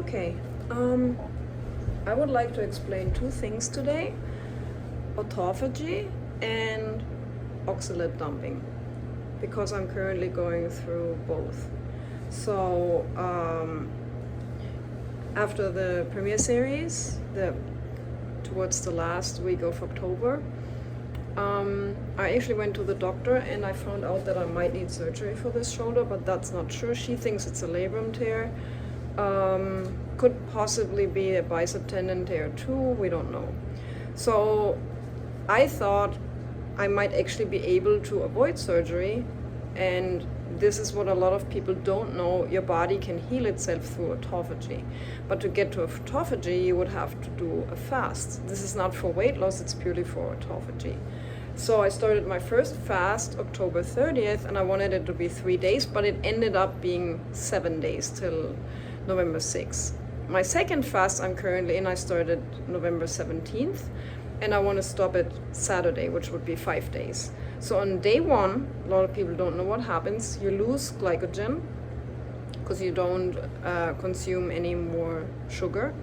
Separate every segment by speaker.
Speaker 1: Okay, I would like to explain two things today: autophagy and oxalate dumping, because I'm currently going through both. So after the premiere series, towards the last week of October, I actually went to the doctor and I found out that I might need surgery for this shoulder, but that's not true. She thinks it's a labrum tear. Could possibly be a bicep tendon tear too, we don't know. So I thought I might actually be able to avoid surgery, and this is what a lot of people don't know: your body can heal itself through autophagy. But to get to autophagy, you would have to do a fast. This is not for weight loss, it's purely for autophagy. So I started my first fast October 30th, and I wanted it to be 3 days, but it ended up being 7 days till November 6th. My second fast I'm currently in, I started November 17th, and I want to stop it Saturday, which would be 5 days. So on day one, a lot of people don't know what happens. You lose glycogen because you don't consume any more sugar.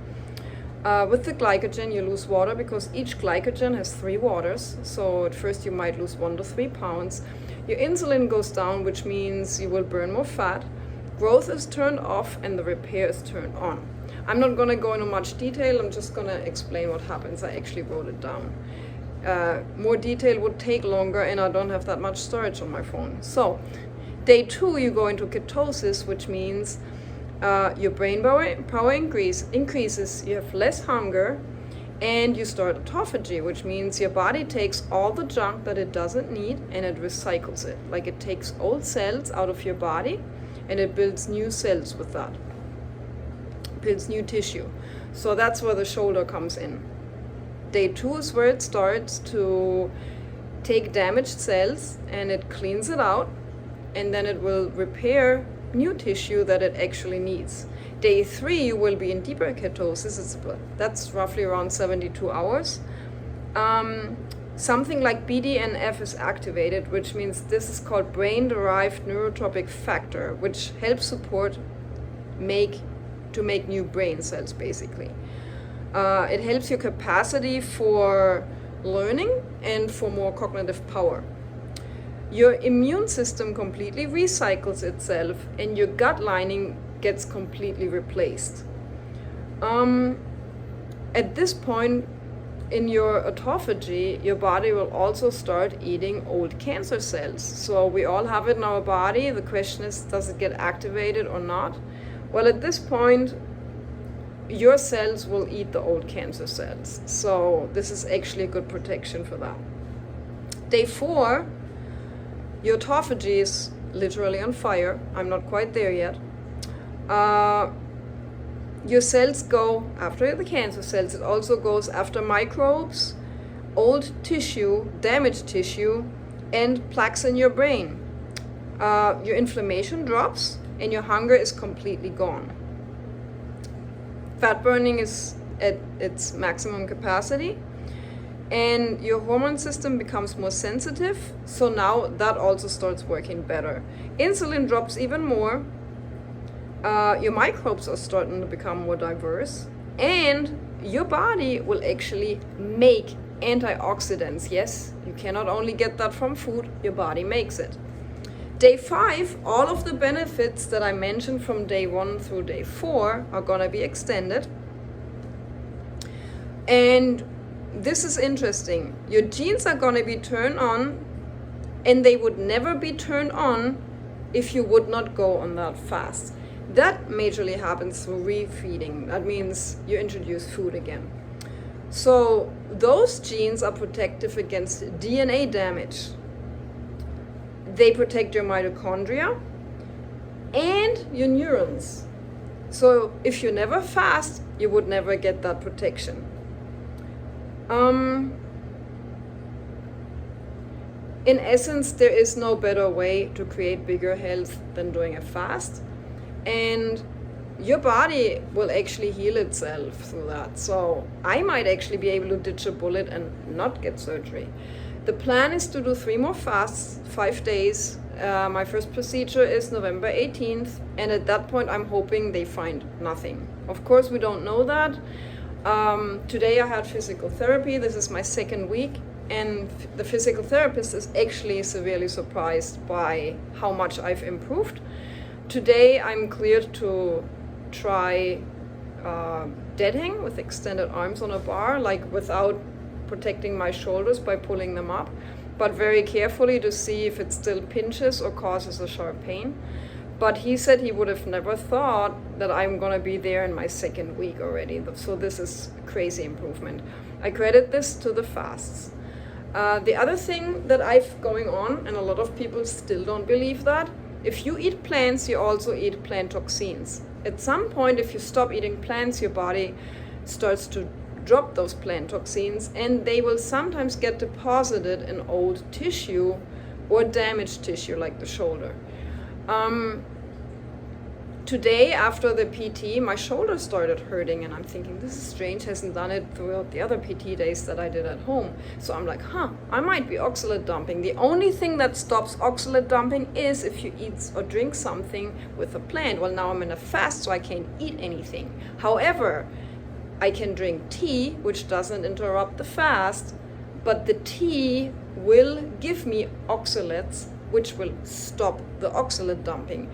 Speaker 1: With the glycogen, you lose water because each glycogen has 3 waters. So at first you might lose 1 to 3 pounds. Your insulin goes down, which means you will burn more fat. Growth is turned off and the repair is turned on. I'm not going to go into much detail. I'm just going to explain what happens. I actually wrote it down. More detail would take longer, and I don't have that much storage on my phone. So day 2, you go into ketosis, which means your brain power increases, you have less hunger, and you start autophagy, which means your body takes all the junk that it doesn't need and it recycles it. Like, it takes old cells out of your body and it builds new cells with that. Builds new tissue. So that's where the shoulder comes in. Day 2 is where it starts to take damaged cells and it cleans it out, and then it will repair new tissue that it actually needs. Day 3, you will be in deeper ketosis. That's roughly around 72 hours. Something like BDNF is activated, which means this is called brain-derived neurotrophic factor, which helps support to make new brain cells, basically. It helps your capacity for learning and for more cognitive power. Your immune system completely recycles itself, and your gut lining gets completely replaced. At this point in your autophagy, your body will also start eating old cancer cells. So we all have it in our body. The question is, does it get activated or not? Well, at this point, your cells will eat the old cancer cells. So this is actually a good protection for that. Day 4, your autophagy is literally on fire. I'm not quite there yet. Your cells go after the cancer cells. It also goes after microbes, old tissue, damaged tissue, and plaques in your brain. Your inflammation drops and your hunger is completely gone. Fat burning is at its maximum capacity, and your hormone system becomes more sensitive, so now that also starts working better. Insulin drops even more, your microbes are starting to become more diverse, and your body will actually make antioxidants. Yes, you cannot only get that from food, your body makes it. Day 5, all of the benefits that I mentioned from day 1 through day 4 are gonna be extended. And this is interesting. Your genes are gonna be turned on, and they would never be turned on if you would not go on that fast. That majorly happens through refeeding. That means you introduce food again. So those genes are protective against DNA damage. They protect your mitochondria and your neurons. So if you never fast, you would never get that protection. In essence, there is no better way to create bigger health than doing a fast. And your body will actually heal itself through that. So I might actually be able to ditch a bullet and not get surgery. The plan is to do 3 more fasts, 5 days, My first procedure is November 18th, and at that point I'm hoping they find nothing. Of course, we don't know that. Today I had physical therapy. This is my second week, and the physical therapist is actually severely surprised by how much I've improved. Today I'm cleared to try deadhang with extended arms on a bar, like without protecting my shoulders by pulling them up, but very carefully to see if it still pinches or causes a sharp pain. But he said he would have never thought that I'm gonna be there in my second week already. So this is a crazy improvement. I credit this to the fasts. The other thing that I've going on, and a lot of people still don't believe that, if you eat plants, you also eat plant toxins. At some point, if you stop eating plants, your body starts to drop those plant toxins, and they will sometimes get deposited in old tissue or damaged tissue like the shoulder. Today, after the PT, my shoulder started hurting, and I'm thinking, this is strange, hasn't done it throughout the other PT days that I did at home. So I'm like, I might be oxalate dumping. The only thing that stops oxalate dumping is if you eat or drink something with a plant. Well, now I'm in a fast, so I can't eat anything. However, I can drink tea, which doesn't interrupt the fast, but the tea will give me oxalates, which will stop the oxalate dumping.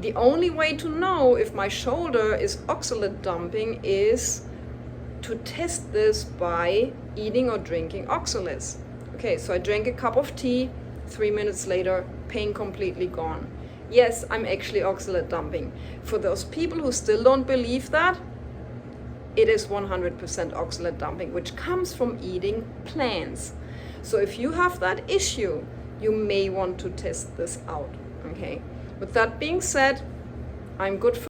Speaker 1: The only way to know if my shoulder is oxalate dumping is to test this by eating or drinking oxalates. Okay, so I drank a cup of tea, 3 minutes later, pain completely gone. Yes, I'm actually oxalate dumping. For those people who still don't believe that, it is 100% oxalate dumping, which comes from eating plants. So if you have that issue, you may want to test this out, okay? With that being said, I'm good for